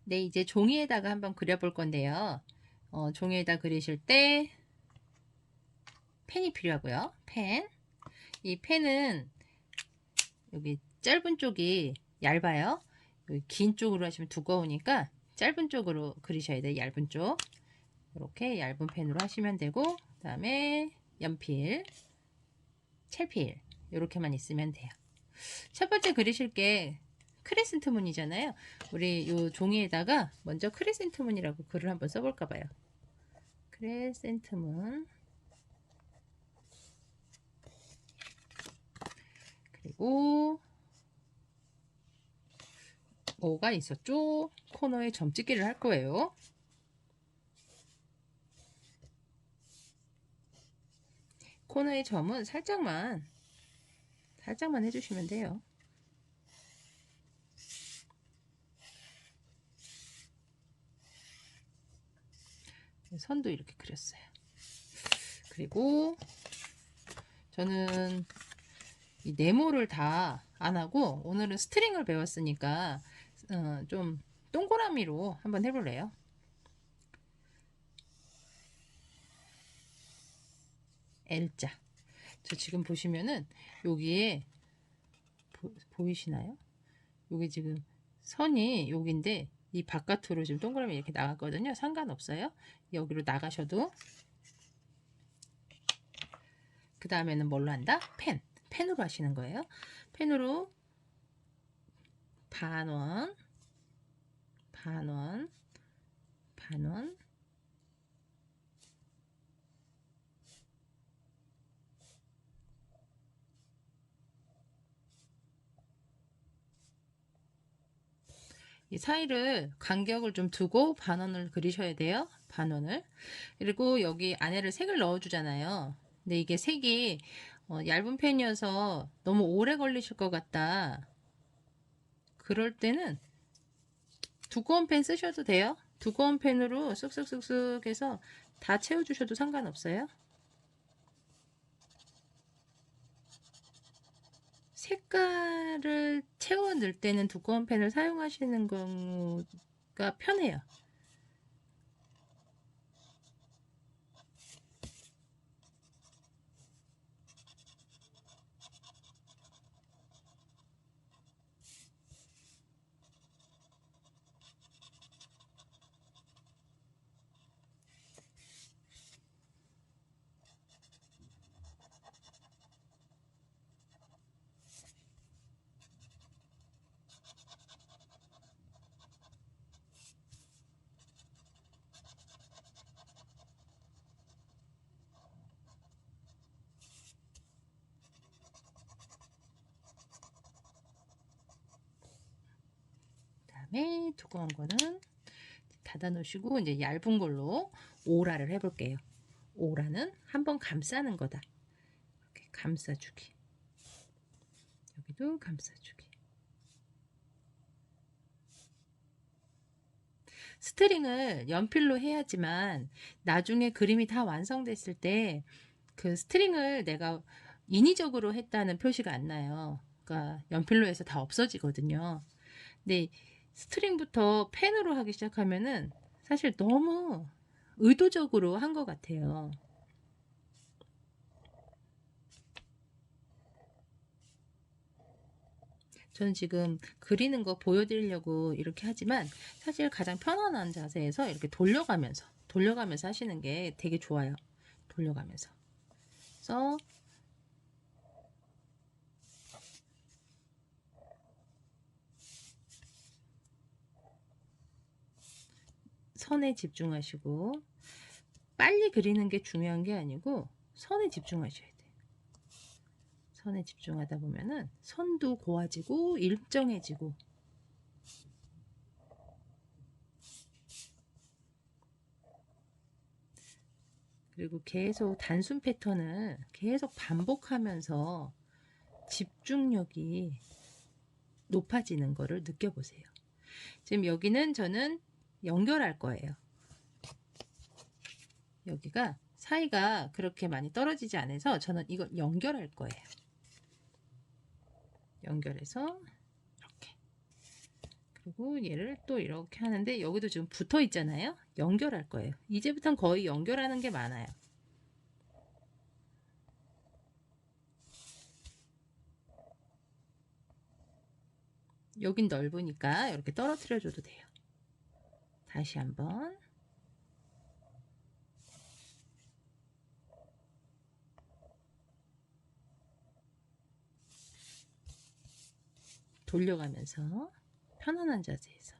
네, 이제 종이에다가 한번 그려볼 건데요. 종이에다 그리실 때 펜이 필요하고요. 펜. 이 펜은 여기 짧은 쪽이 얇아요. 여기 긴 쪽으로 하시면 두꺼우니까 짧은 쪽으로 그리셔야 돼요. 얇은 쪽. 이렇게 얇은 펜으로 하시면 되고, 그 다음에 연필, 첼필 이렇게만 있으면 돼요. 첫 번째 그리실 게 크레센트 문이잖아요. 우리 요 종이에다가 먼저 크레센트 문이라고 글을 한번 써볼까 봐요. 크레센트 문. 그리고 뭐가 있었죠? 코너에 점찍기를 할 거예요. 코너의 점은 살짝만 해주시면 돼요. 선도 이렇게 그렸어요. 그리고 저는 이 네모를 다 안 하고 오늘은 스트링을 배웠으니까 좀 동그라미로 한번 해볼래요. L자. 저 지금 보시면은 여기에 보이시나요? 여기 지금 선이 여기인데 이 바깥으로 지금 동그라미 이렇게 나갔거든요. 상관없어요. 여기로 나가셔도. 그 다음에는 뭘로 한다? 펜으로 하시는 거예요. 펜으로 반원, 반원, 반원, 이 사이를 간격을 좀 두고 반원을 그리셔야 돼요. 반원을. 그리고 여기 안에를 색을 넣어 주잖아요. 근데 이게 색이 얇은 펜이어서 너무 오래 걸리실 것 같다. 그럴 때는 두꺼운 펜 쓰셔도 돼요. 두꺼운 펜으로 쓱쓱쓱쓱 해서 다 채워 주셔도 상관없어요. 색깔을 채워 넣을 때는 두꺼운 펜을 사용하시는 경우가 편해요. 그다음에 두꺼운 거는 닫아 놓으시고 이제 얇은 걸로 오라를 해볼게요. 오라는 한번 감싸는 거다. 이렇게 감싸주기. 여기도 감싸주기. 스트링을 연필로 해야지만 나중에 그림이 다 완성됐을 때 그 스트링을 내가 인위적으로 했다는 표시가 안 나요. 그러니까 연필로 해서 다 없어지거든요. 근데 스트링부터 펜으로 하기 시작하면은 사실 너무 의도적으로 한 것 같아요. 저는 지금 그리는 거 보여드리려고 이렇게 하지만 사실 가장 편안한 자세에서 이렇게 돌려가면서 하시는 게 되게 좋아요. 돌려가면서. 그래서 선에 집중하시고 빨리 그리는 게 중요한 게 아니고 선에 집중하셔야 돼요. 선에 집중하다 보면은 선도 고와지고 일정해지고. 그리고 계속 단순 패턴을 계속 반복하면서 집중력이 높아지는 거를 느껴보세요. 지금 여기는 저는 연결할 거예요. 여기가 사이가 그렇게 많이 떨어지지 않아서 저는 이걸 연결할 거예요. 연결해서 이렇게. 그리고 얘를 또 이렇게 하는데 여기도 지금 붙어 있잖아요. 연결할 거예요. 이제부터는 거의 연결하는 게 많아요. 여긴 넓으니까 이렇게 떨어뜨려 줘도 돼요. 다시 한번 돌려가면서 편안한 자세에서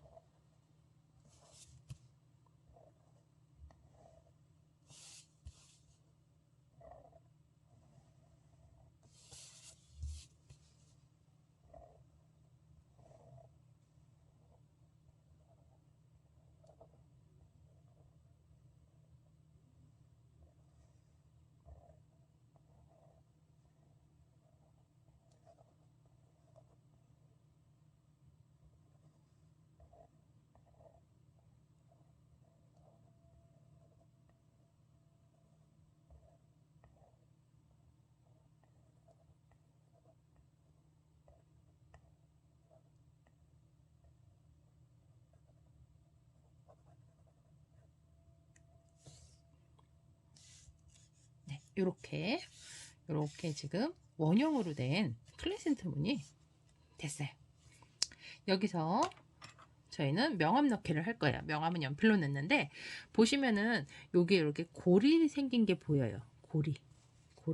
네, 이렇게 지금 원형으로 된 클레센트 문이 됐어요. 여기서 저희는 명암 넣기를 할 거예요. 명암은 연필로 넣는데 보시면은 여기 이렇게 골이 생긴 게 보여요. 골이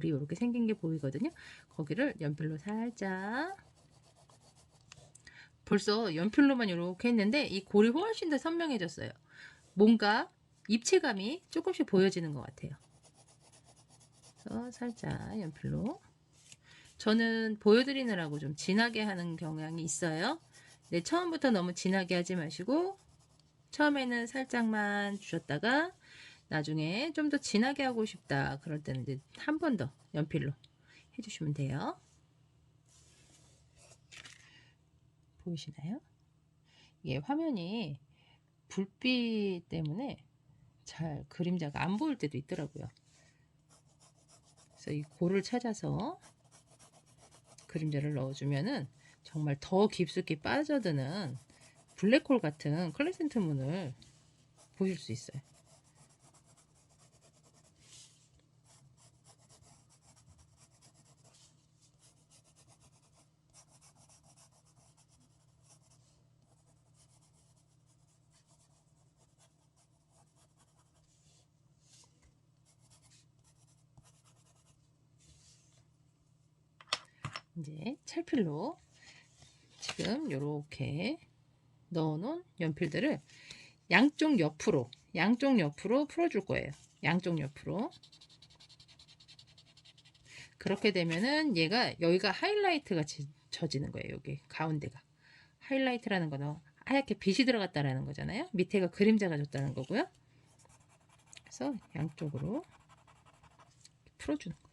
이렇게 생긴 게 보이거든요. 거기를 연필로 살짝, 벌써 연필로만 이렇게 했는데 이 골이 훨씬 더 선명해졌어요. 뭔가 입체감이 조금씩 보여지는 것 같아요. 그래서 살짝 연필로, 저는 보여드리느라고 좀 진하게 하는 경향이 있어요. 네, 처음부터 너무 진하게 하지 마시고 처음에는 살짝만 주셨다가 나중에 좀 더 진하게 하고 싶다 그럴 때는 이제 한 번 더 연필로 해주시면 돼요. 보이시나요? 이게 화면이 불빛 때문에 잘 그림자가 안 보일 때도 있더라고요. 그래서 이 골을 찾아서 그림자를 넣어주면은 정말 더 깊숙이 빠져드는 블랙홀 같은 클레센트 문을 보실 수 있어요. 이제 찰필로 지금 이렇게 넣어놓은 연필들을 양쪽 옆으로 풀어줄 거예요. 양쪽 옆으로. 그렇게 되면은 얘가 여기가 하이라이트가 져지는 거예요. 여기 가운데가 하이라이트라는 거는 하얗게 빛이 들어갔다라는 거잖아요. 밑에가 그림자가 졌다는 거고요. 그래서 양쪽으로 풀어주는 거예요.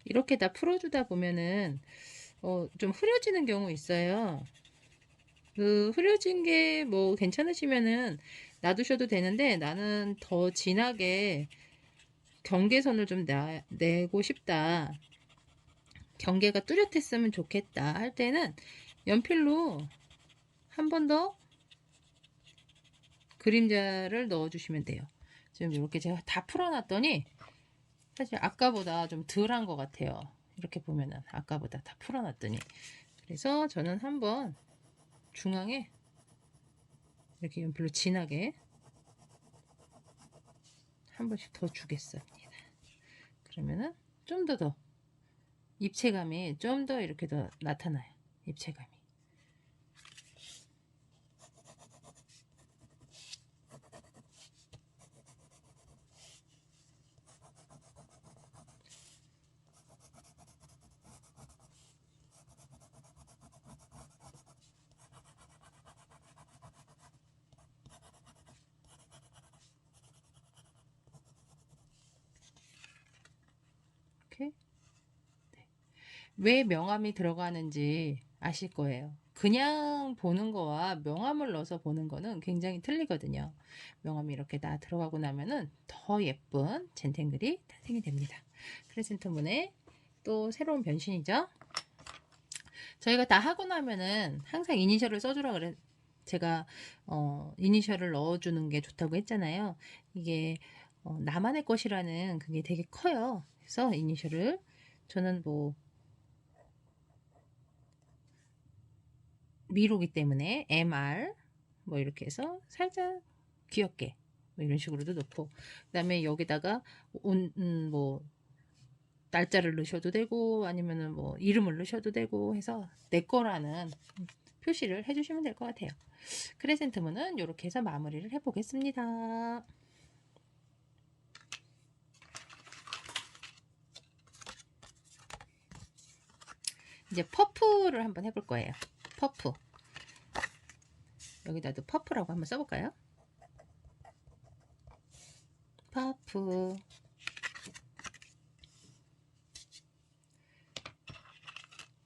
이렇게 다 풀어주다 보면은 좀 흐려지는 경우 있어요. 그 흐려진 게 뭐 괜찮으시면은 놔두셔도 되는데 나는 더 진하게 경계선을 좀 내고 싶다, 경계가 뚜렷했으면 좋겠다 할 때는 연필로 한 번 더 그림자를 넣어 주시면 돼요. 지금 이렇게 제가 다 풀어놨더니 사실 아까보다 좀 덜한 것 같아요. 이렇게 보면은 아까보다 다 풀어놨더니. 그래서 저는 한번 중앙에 이렇게 연필로 진하게 한 번씩 더 주겠습니다. 그러면은 좀 더 입체감이 좀 더 이렇게 더 나타나요. 입체감이. 이렇게 왜 명암이 들어가는지 아실 거예요. 그냥 보는 거와 명암을 넣어서 보는 거는 굉장히 틀리거든요. 명암이 이렇게 다 들어가고 나면은 더 예쁜 젠탱글이 탄생이 됩니다. 크레센트문의 또 새로운 변신이죠. 저희가 다 하고 나면은 항상 이니셜을 써주라 그래. 제가 이니셜을 넣어주는 게 좋다고 했잖아요. 이게 나만의 것이라는 그게 되게 커요. 그래서 이니셜을 저는 뭐 미로기 때문에 MR 뭐 이렇게 해서 살짝 귀엽게 뭐 이런 식으로도 넣고, 그 다음에 여기다가 뭐 날짜를 넣으셔도 되고 아니면은 뭐 이름을 넣으셔도 되고 해서 내 거라는 표시를 해주시면 될 것 같아요. 크레센트문은 이렇게 해서 마무리를 해보겠습니다. 이제 퍼프를 한번 해볼 거예요. 퍼프. 여기다도 퍼프라고 한번 써볼까요? 퍼프.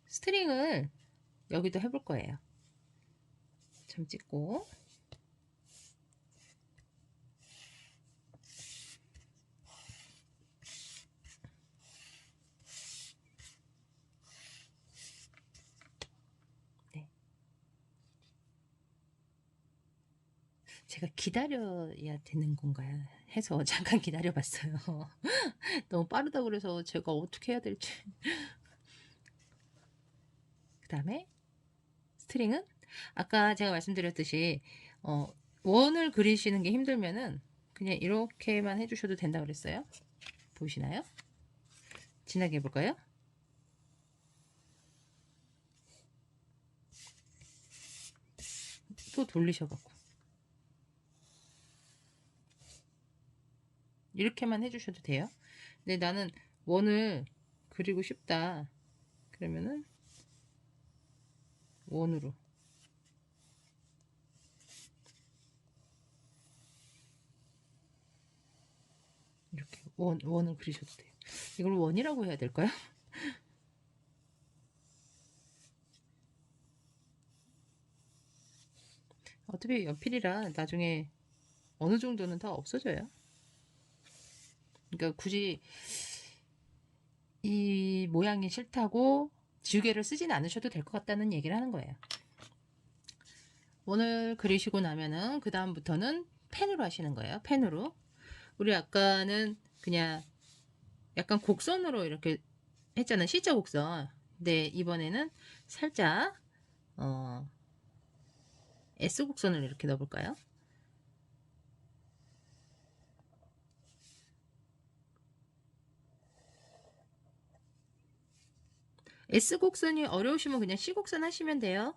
스트링을 여기도 해볼 거예요. 점 찍고 네. 제가 기다려야 되는 건가요? 해서 잠깐 기다려봤어요. 너무 빠르다 그래서 제가 어떻게 해야 될지. 그 다음에 스트링은 아까 제가 말씀드렸듯이 원을 그리시는 게 힘들면은 그냥 이렇게만 해주셔도 된다 그랬어요. 보이시나요? 진하게 해볼까요? 또 돌리셔갖고 이렇게만 해주셔도 돼요. 근데 나는 원을 그리고 싶다 그러면은 원으로 이렇게 원을 그리셔도 돼요. 이걸 원이라고 해야 될까요? 어차피 연필이라 나중에 어느 정도는 다 없어져요. 그러니까 굳이 이 모양이 싫다고 지우개를 쓰진 않으셔도 될 것 같다는 얘기를 하는 거예요. 원을 그리시고 나면은 그 다음부터는 펜으로 하시는 거예요. 펜으로. 우리 아까는 그냥 약간 곡선으로 이렇게 했잖아요. C자 곡선. 근데 이번에는 살짝 S 곡선을 이렇게 넣어볼까요? S 곡선이 어려우시면 그냥 C 곡선 하시면 돼요.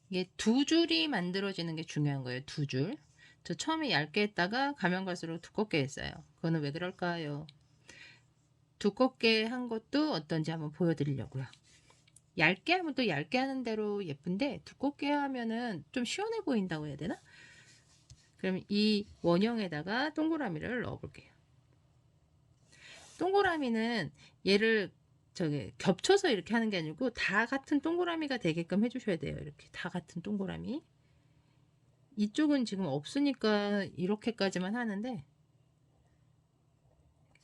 이게 두 줄이 만들어지는 게 중요한 거예요. 두 줄. 저 처음에 얇게 했다가 가면 갈수록 두껍게 했어요. 그거는 왜 그럴까요? 두껍게 한 것도 어떤지 한번 보여드리려고요. 얇게 하면 또 얇게 하는 대로 예쁜데 두껍게 하면은 좀 시원해 보인다고 해야 되나? 그럼 이 원형에다가 동그라미를 넣어 볼게요. 동그라미는 얘를 저기 겹쳐서 이렇게 하는 게 아니고 다 같은 동그라미가 되게끔 해주셔야 돼요. 이렇게 다 같은 동그라미. 이쪽은 지금 없으니까 이렇게까지만 하는데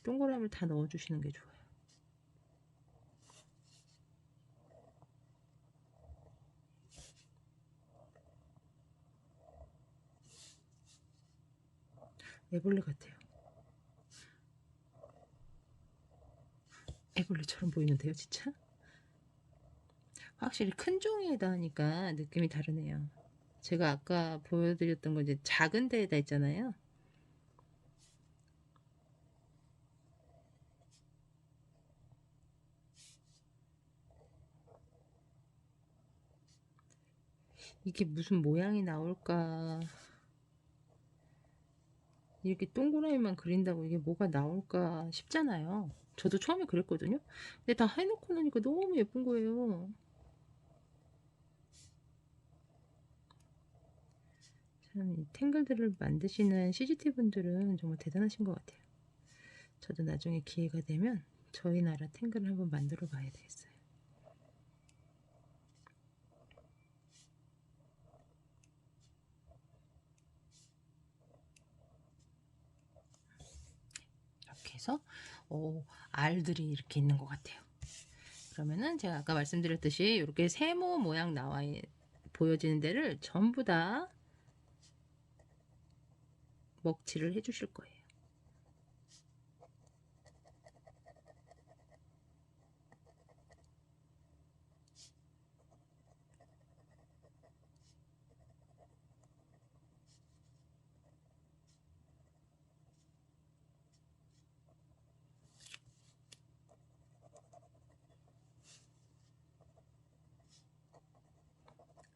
동그라미를 다 넣어주시는 게 좋아요. 애벌레 같아요. 애벌레처럼 보이는데요, 진짜? 확실히 큰 종이에다 하니까 느낌이 다르네요. 제가 아까 보여드렸던 거 이제 작은 데에다 있잖아요. 이게 무슨 모양이 나올까? 이렇게 동그라미만 그린다고 이게 뭐가 나올까 싶잖아요. 저도 처음에 그랬거든요. 근데 다 해놓고 나니까 너무 예쁜 거예요. 참, 이 탱글들을 만드시는 CGT 분들은 정말 대단하신 것 같아요. 저도 나중에 기회가 되면 저희 나라 탱글을 한번 만들어 봐야 되겠어요. 이렇게 해서 알들이 이렇게 있는 것 같아요. 그러면은 제가 아까 말씀드렸듯이 이렇게 세모 모양 나와 보여지는 데를 전부 다 먹칠을 해 주실 거예요.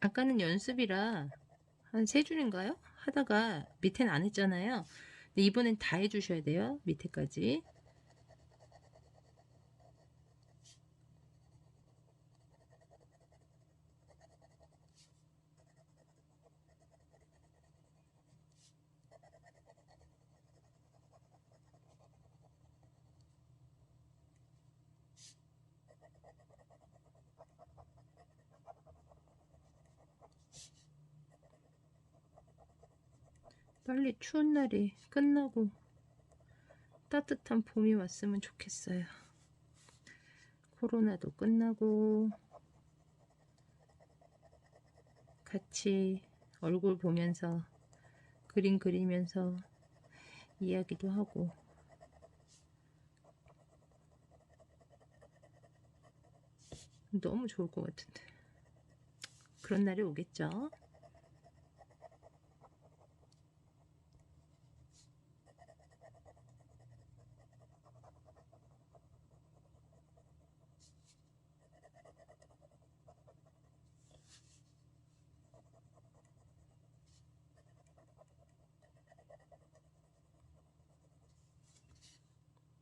아까는 연습이라 한 3줄인가요? 하다가 밑에는 안 했잖아요. 근데 이번엔 다 해주셔야 돼요. 밑에까지. 빨리 추운 날이 끝나고 따뜻한 봄이 왔으면 좋겠어요. 코로나도 끝나고 같이 얼굴 보면서 그림 그리면서 이야기도 하고 너무 좋을 것 같은데 그런 날이 오겠죠.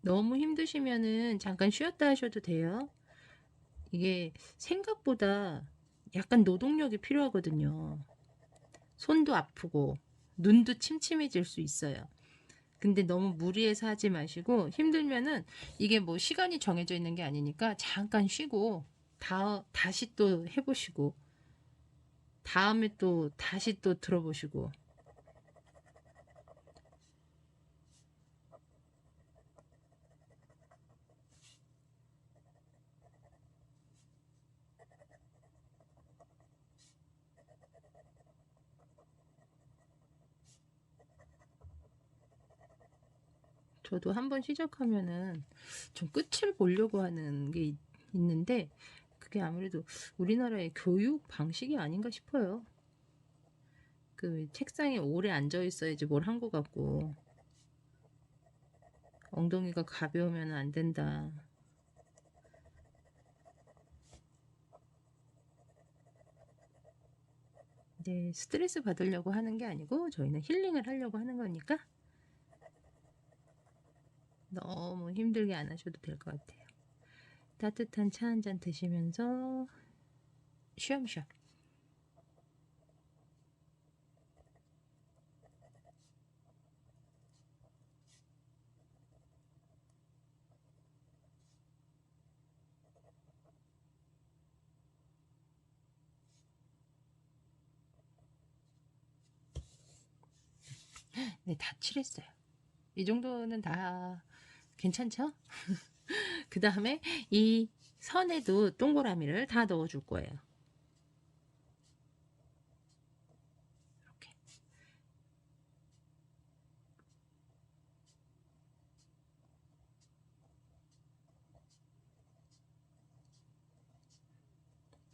너무 힘드시면은 잠깐 쉬었다 하셔도 돼요. 이게 생각보다 약간 노동력이 필요하거든요. 손도 아프고 눈도 침침해질 수 있어요. 근데 너무 무리해서 하지 마시고 힘들면은 이게 뭐 시간이 정해져 있는 게 아니니까 잠깐 쉬고 다시 또 해보시고 다음에 또 다시 또 들어보시고 저도 한번 시작하면은 좀 끝을 보려고 하는 게 있는데 그게 아무래도 우리나라의 교육 방식이 아닌가 싶어요. 그 책상에 오래 앉아 있어야지 뭘 한 것 같고 엉덩이가 가벼우면 안 된다. 네, 스트레스 받으려고 하는 게 아니고 저희는 힐링을 하려고 하는 거니까 너무 힘들게 안 하셔도 될 것 같아요. 따뜻한 차 한 잔 드시면서 쉬엄쉬엄. 네, 다 칠했어요. 이 정도는 다 괜찮죠? 그 다음에 이 선에도 동그라미를 다 넣어줄 거예요. 이렇게.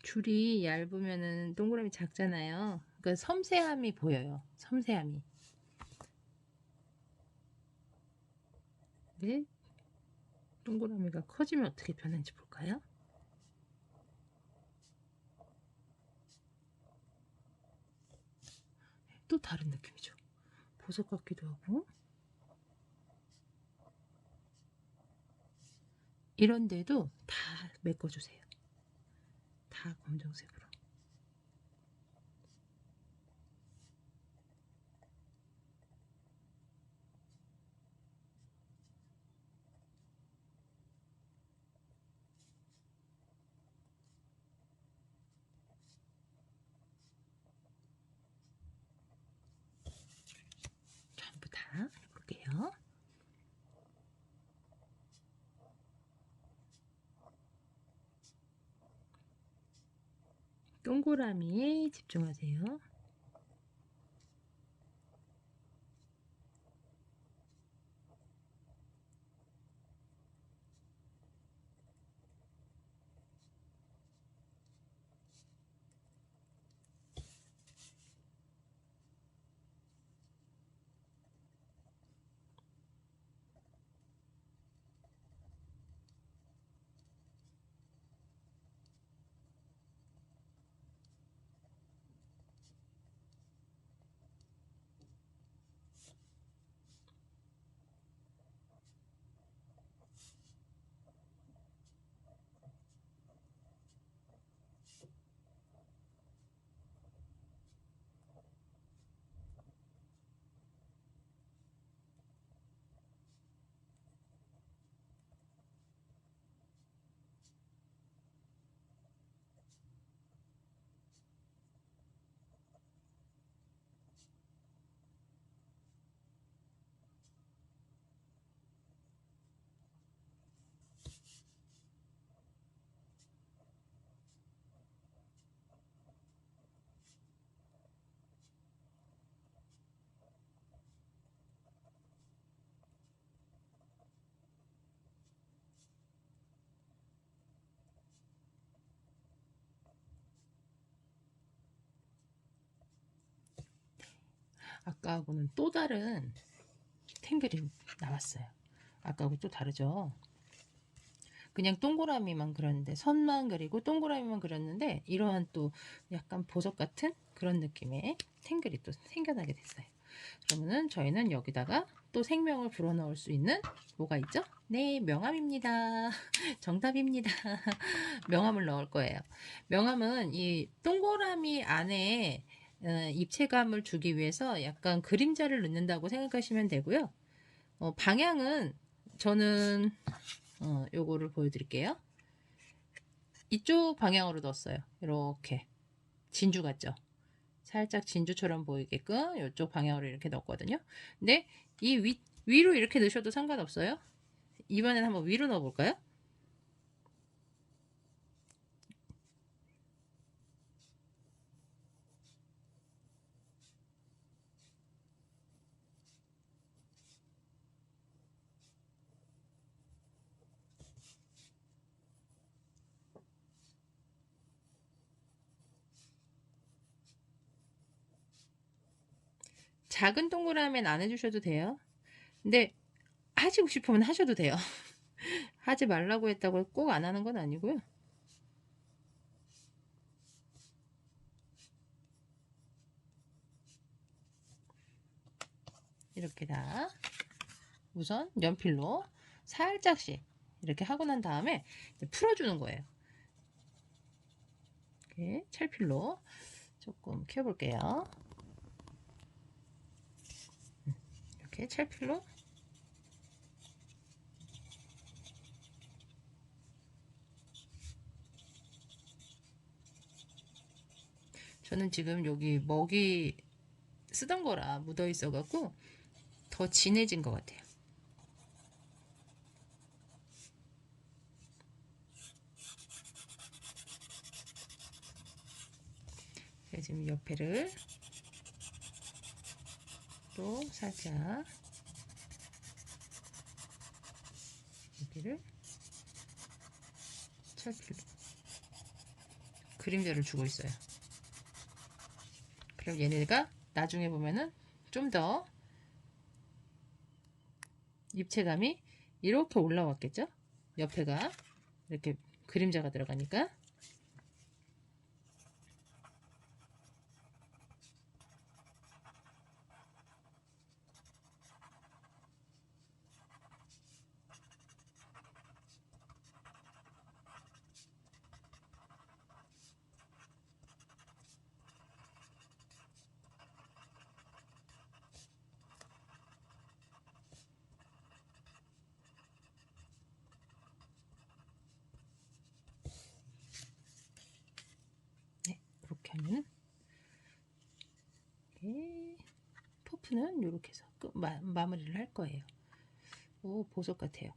줄이 얇으면은 동그라미 작잖아요. 그러니까 섬세함이 보여요. 섬세함이. 네, 동그라미가 커지면 어떻게 변하는지 볼까요? 또 다른 느낌이죠. 보석 같기도 하고. 이런데도 다 메꿔주세요. 다 검정색으로. 전부 다 해볼게요. 동그라미에 집중하세요. 아까하고는 또 다른 탱글이 나왔어요. 아까하고 또 다르죠. 그냥 동그라미만 그렸는데, 선만 그리고 동그라미만 그렸는데 이러한 또 약간 보석 같은 그런 느낌의 탱글이 또 생겨나게 됐어요. 그러면은 저희는 여기다가 또 생명을 불어넣을 수 있는 뭐가 있죠? 네, 명암입니다. 정답입니다. 명암을 넣을 거예요. 명암은 이 동그라미 안에 입체감을 주기 위해서 약간 그림자를 넣는다고 생각하시면 되고요. 방향은 저는 요거를 보여드릴게요. 이쪽 방향으로 넣었어요. 이렇게 진주 같죠? 살짝 진주처럼 보이게끔 이쪽 방향으로 이렇게 넣었거든요. 근데 이 위로 이렇게 넣으셔도 상관없어요. 이번엔 한번 위로 넣어볼까요? 작은 동그라미는 안 해주셔도 돼요. 근데 하시고 싶으면 하셔도 돼요. 하지 말라고 했다고 꼭 안 하는 건 아니고요. 이렇게 다 우선 연필로 살짝씩 이렇게 하고 난 다음에 풀어주는 거예요. 이렇게 찰필로 조금 켜볼게요. 이렇게 찰필로 저는 지금 여기 먹이 쓰던 거라 묻어 있어 갖고 더 진해진 것 같아요. 지금 옆에를 또 살짝 여기를 찰필로 그림자를 주고 있어요. 그럼 얘네가 나중에 보면은 좀 더 입체감이 이렇게 올라왔겠죠? 옆에가 이렇게 그림자가 들어가니까 이렇게 하면은 이렇게 퍼프는 이렇게 해서 마무리를 할 거예요. 오, 보석 같아요.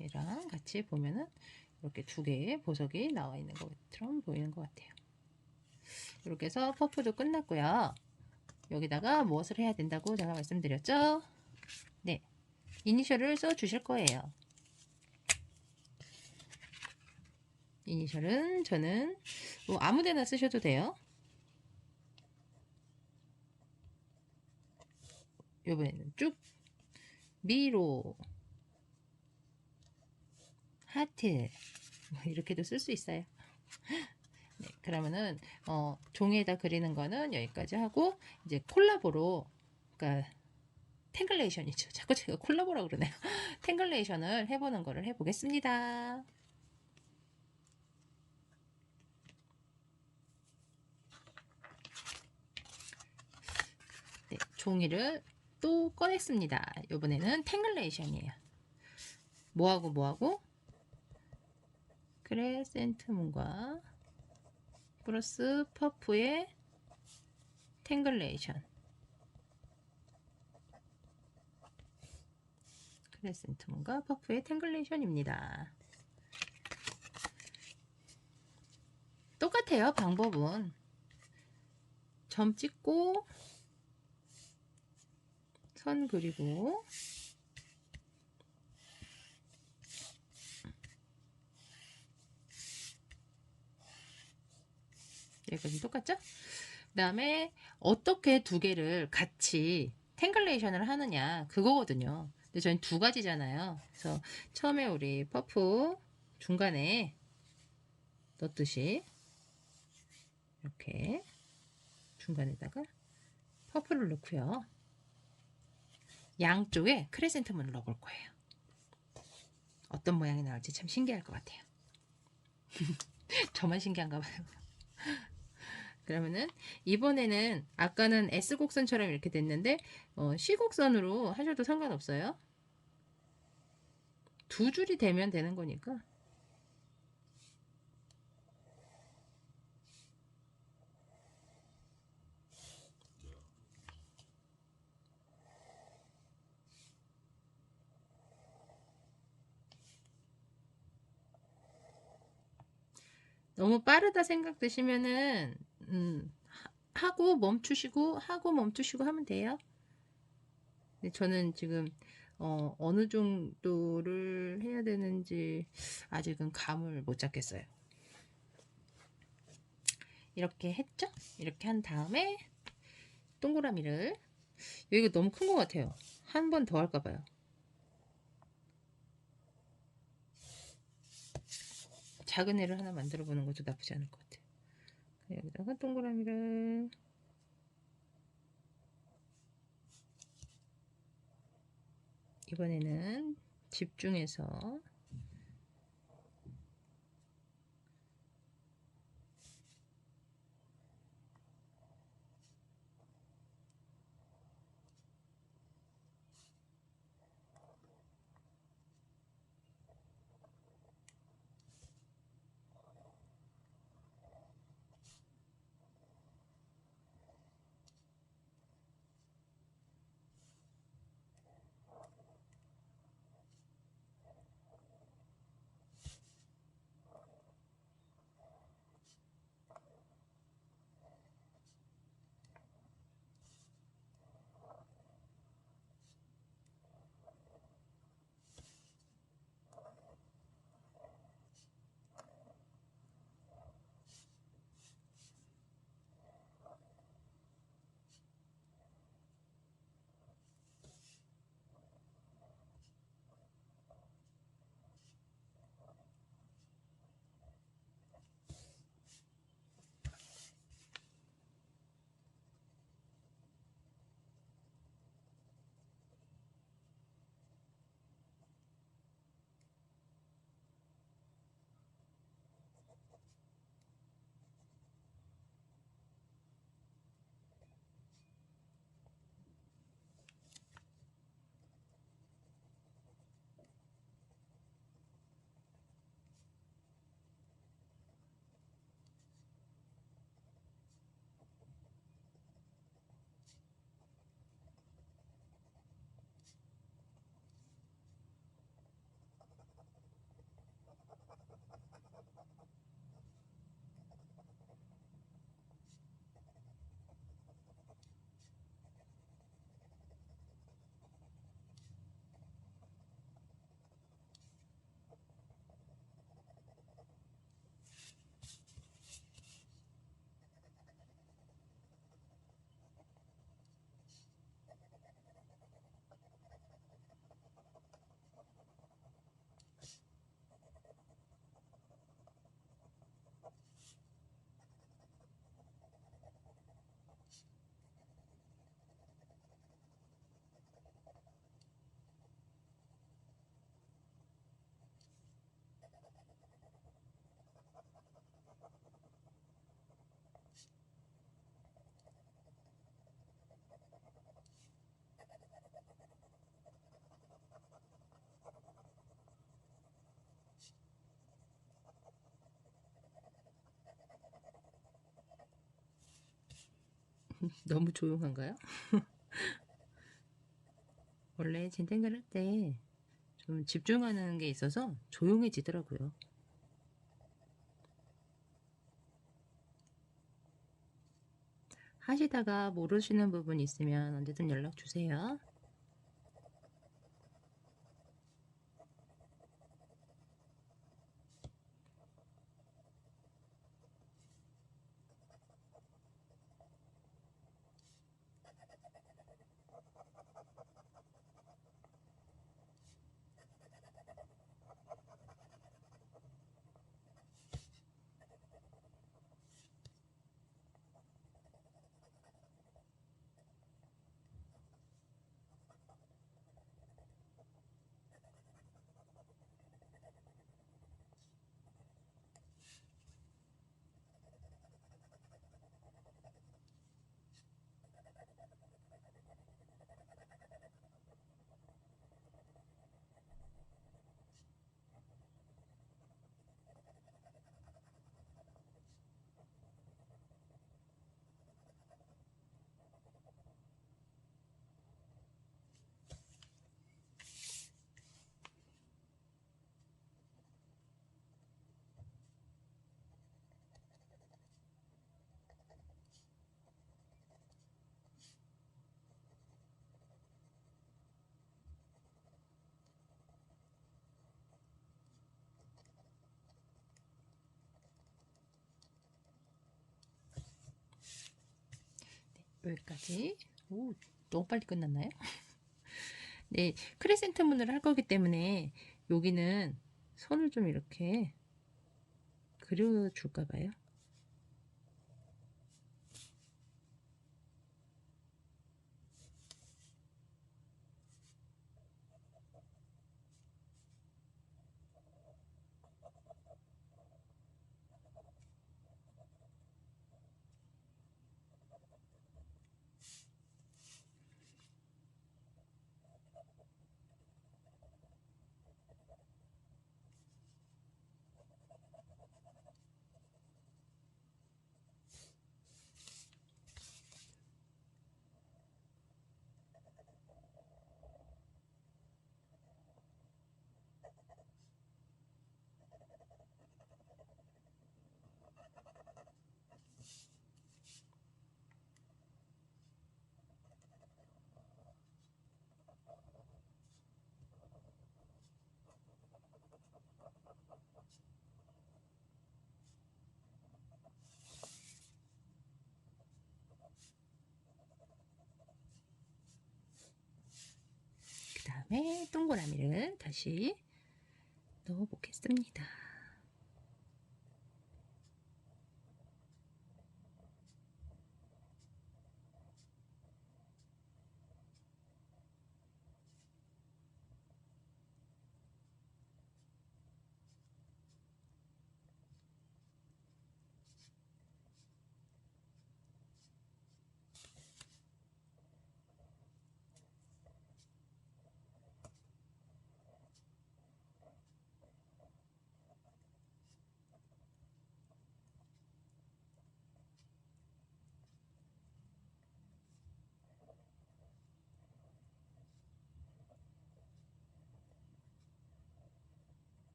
얘랑 같이 보면은 이렇게 두 개의 보석이 나와 있는 것처럼 보이는 것 같아요. 이렇게 해서 퍼프도 끝났고요. 여기다가 무엇을 해야 된다고 제가 말씀드렸죠? 네, 이니셜을 써 주실 거예요. 이니셜은 저는 뭐 아무데나 쓰셔도 돼요. 이번에는 쭉 미로, 하트 뭐 이렇게도 쓸 수 있어요. 네, 그러면은 종이에다 그리는 거는 여기까지 하고 이제 콜라보로, 그러니까 탱글레이션이죠. 자꾸 제가 콜라보라고 그러네요. 탱글레이션을 해보는 거를 해보겠습니다. 네, 종이를 또 꺼냈습니다. 이번에는 탱글레이션이에요. 뭐하고 크레센트문과 플러스 퍼프의 탱글레이션. 크레센트문과 퍼프의 탱글레이션입니다. 똑같아요. 방법은 점 찍고 선 그리고 여기까지 똑같죠? 그 다음에 어떻게 두 개를 같이 탱글레이션을 하느냐 그거거든요. 근데 저희는 두 가지잖아요. 그래서 처음에 우리 퍼프 중간에 넣듯이 이렇게 중간에다가 퍼프를 넣고요. 양쪽에 크레센트문을 넣어볼 거예요. 어떤 모양이 나올지 참 신기할 것 같아요. 저만 신기한가 봐요. 그러면은 이번에는 아까는 S곡선처럼 이렇게 됐는데 C곡선으로 하셔도 상관없어요. 두 줄이 되면 되는 거니까. 너무 빠르다 생각 드시면은 하고 멈추시고 하면 돼요. 근데 저는 지금 어느 정도를 해야 되는지 아직은 감을 못 잡겠어요. 이렇게 했죠? 이렇게 한 다음에 동그라미를, 여기가 너무 큰 것 같아요. 한 번 더 할까 봐요. 작은 애를 하나 만들어 보는 것도 나쁘지 않을 것 같아요. 여기다가 동그라미를 이번에는 집중해서 너무 조용한가요? 원래 진탱글 할 때 좀 집중하는 게 있어서 조용해지더라고요. 하시다가 모르시는 부분 있으면 언제든 연락 주세요. 여기까지. 오, 너무 빨리 끝났나요? 네, 크리센트문을 할 거기 때문에 여기는 선을 좀 이렇게 그려줄까 봐요. 그 다음에 동그라미를 다시 넣어 보겠습니다.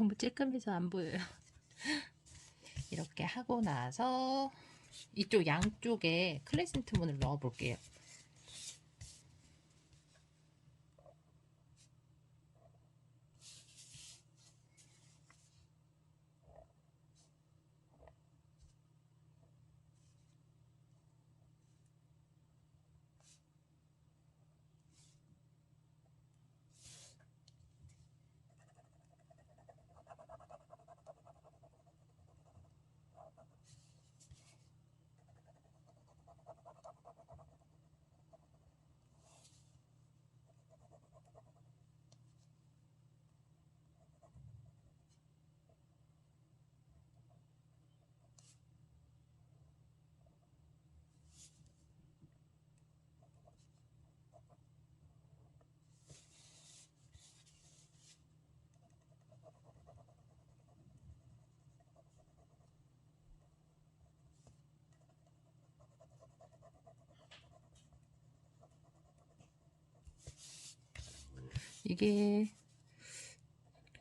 너무 쬐끔해서 안 보여요. 이렇게 하고 나서 이쪽 양쪽에 클레센트 문을 넣어 볼게요. 이게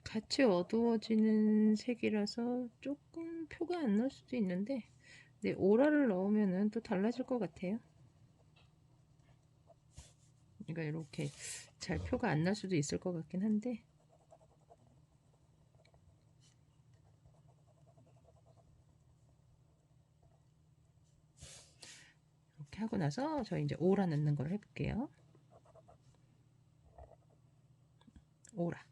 같이 어두워지는 색이라서 조금 표가 안 날 수도 있는데, 네, 오라를 넣으면은 또 달라질 것 같아요. 그러니까 이렇게 잘 표가 안 날 수도 있을 것 같긴 한데, 이렇게 하고 나서 저 이제 오라 넣는 걸 해볼게요. 오라.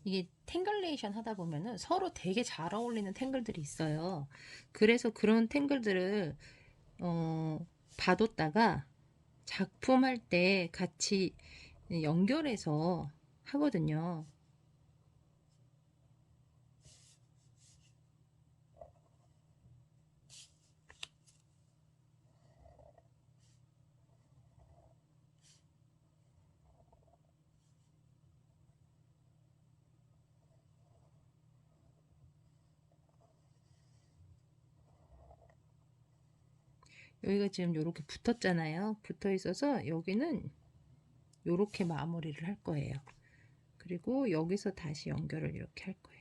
이게 탱글레이션 하다 보면은 서로 되게 잘 어울리는 탱글들이 있어요. 그래서 그런 탱글들을 봐뒀다가 작품할 때 같이 연결해서 하거든요. 여기가 지금 이렇게 붙었잖아요. 붙어 있어서 여기는 이렇게 마무리를 할 거예요. 그리고 여기서 다시 연결을 이렇게 할 거예요.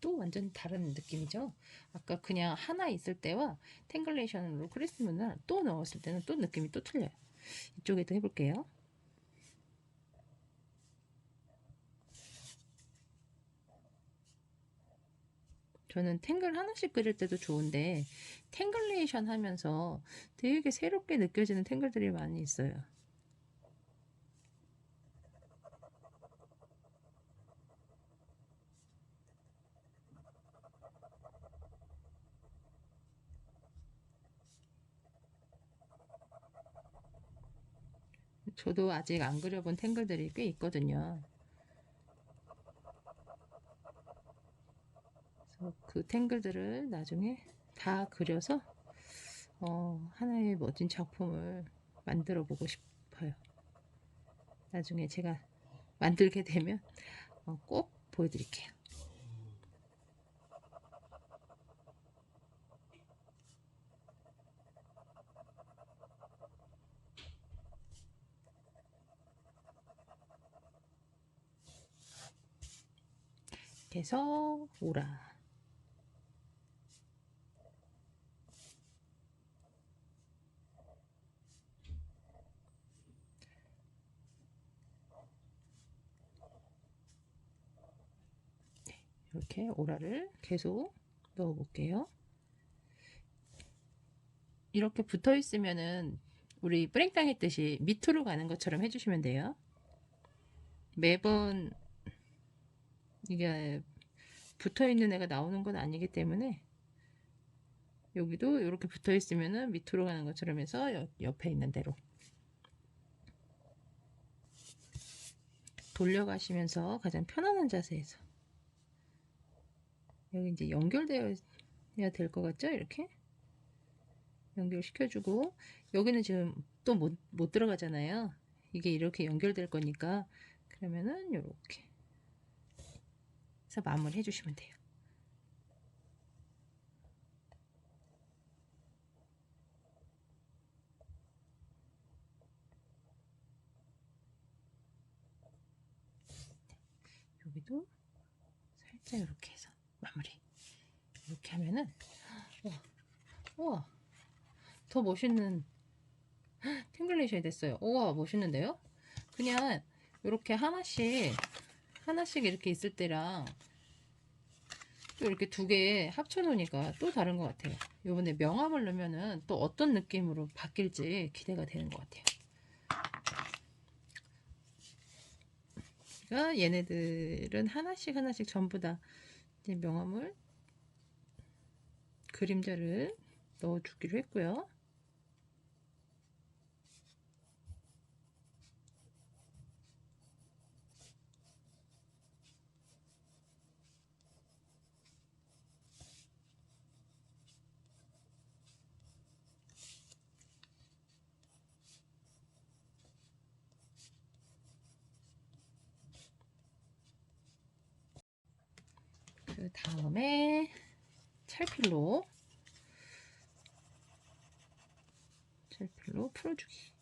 또 완전 다른 느낌이죠. 아까 그냥 하나 있을 때와 탱글레이션으로 크리스문을 또 넣었을 때는 또 느낌이 또 틀려요. 이쪽에도 해볼게요. 저는 탱글 하나씩 그릴 때도 좋은데 탱글레이션 하면서 되게 새롭게 느껴지는 탱글들이 많이 있어요. 저도 아직 안 그려본 탱글들이 꽤 있거든요. 그래서 그 탱글들을 나중에 다 그려서 하나의 멋진 작품을 만들어 보고 싶어요. 나중에 제가 만들게 되면 꼭 보여드릴게요. 그래서 오라. 이렇게 오라를 계속 넣어 볼게요. 이렇게 붙어 있으면은 우리 뿌랭땅 했듯이 밑으로 가는 것처럼 해주시면 돼요. 매번 이게 붙어 있는 애가 나오는 건 아니기 때문에 여기도 이렇게 붙어 있으면은 밑으로 가는 것처럼 해서 옆에 있는 대로 돌려가시면서 가장 편안한 자세에서 여기 이제 연결되어야 될 것 같죠? 이렇게 연결시켜주고 여기는 지금 또 못 들어가잖아요. 이게 이렇게 연결될 거니까 그러면은 이렇게 해서 마무리 해주시면 돼요. 여기도 살짝 이렇게 해서 마무리. 이렇게 하면은 우와 더 멋있는 탱글레이션이 됐어요. 우와 멋있는데요? 그냥 이렇게 하나씩 이렇게 있을 때랑 또 이렇게 두 개 합쳐 놓으니까 또 다른 것 같아요. 요번에 명암을 넣으면은 또 어떤 느낌으로 바뀔지 기대가 되는 것 같아요. 그러니까 얘네들은 하나씩 전부 다 이제 명암을 그림자를 넣어 주기로 했고요. 그 다음에 찰필로 풀어주기.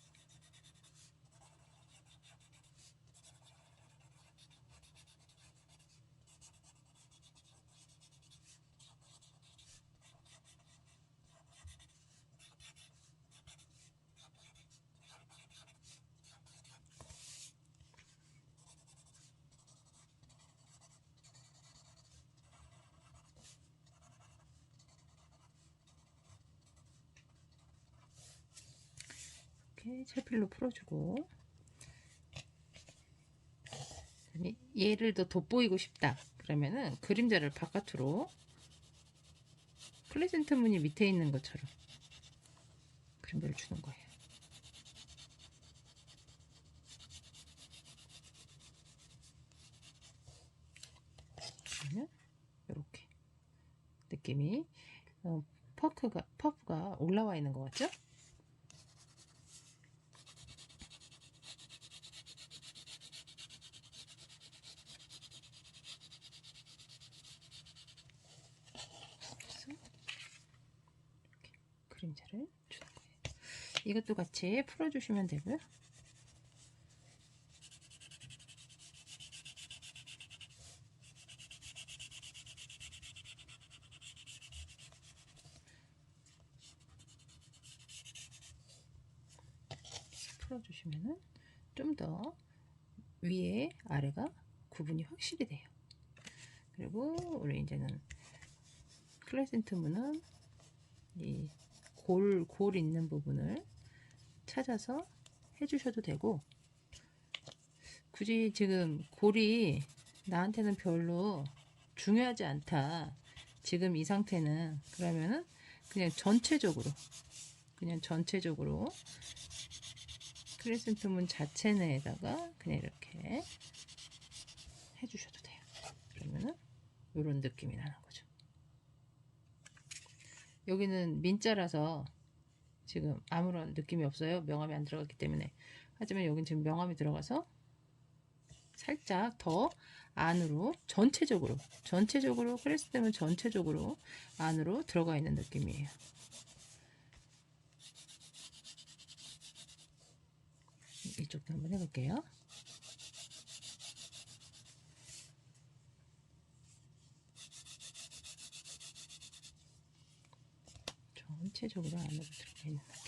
이렇게 찰필로 풀어주고 얘를 더 돋보이고 싶다 그러면은 그림자를 바깥으로 클레센트 무늬 밑에 있는 것처럼 그림자를 주는 거예요. 그러면 이렇게 느낌이 퍼프가 올라와 있는 것 같죠? 그림자를 주는 거예요. 이것도 같이 풀어주시면 되고요. 풀어주시면은 좀 더 위에 아래가 구분이 확실히 돼요. 그리고 우리 이제는 클레센트 문은 이 골 있는 부분을 찾아서 해주셔도 되고 굳이 지금 골이 나한테는 별로 중요하지 않다 지금 이 상태는 그러면은 그냥 전체적으로 크레센트 문 자체 내에다가 그냥 이렇게 해주셔도 돼요. 그러면은 이런 느낌이 나는 거죠. 여기는 민자라서 지금 아무런 느낌이 없어요. 명암이 안 들어갔기 때문에. 하지만 여긴 지금 명암이 들어가서 살짝 더 안으로 전체적으로 크레스트 문 전체적으로 안으로 들어가 있는 느낌이에요. 이쪽도 한번 해볼게요. 전체적으로 안으로 들어가 있는 느낌.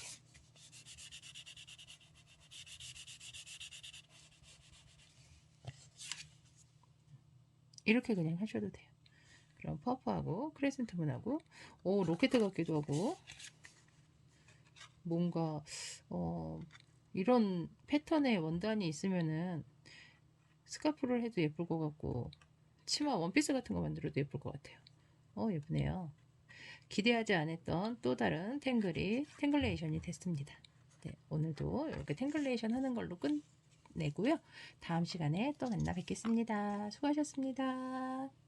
이렇게 그냥 하셔도 돼요. 그럼 퍼프하고 크레센트 문하고 로켓 같기도 하고 뭔가 이런 패턴의 원단이 있으면은 스카프를 해도 예쁠 것 같고 치마 원피스 같은 거 만들어도 예쁠 것 같아요. 예쁘네요. 기대하지 않았던 또 다른 탱글레이션이 됐습니다. 네, 오늘도 이렇게 탱글레이션 하는 걸로 내고요. 다음 시간에 또 만나 뵙겠습니다. 수고하셨습니다.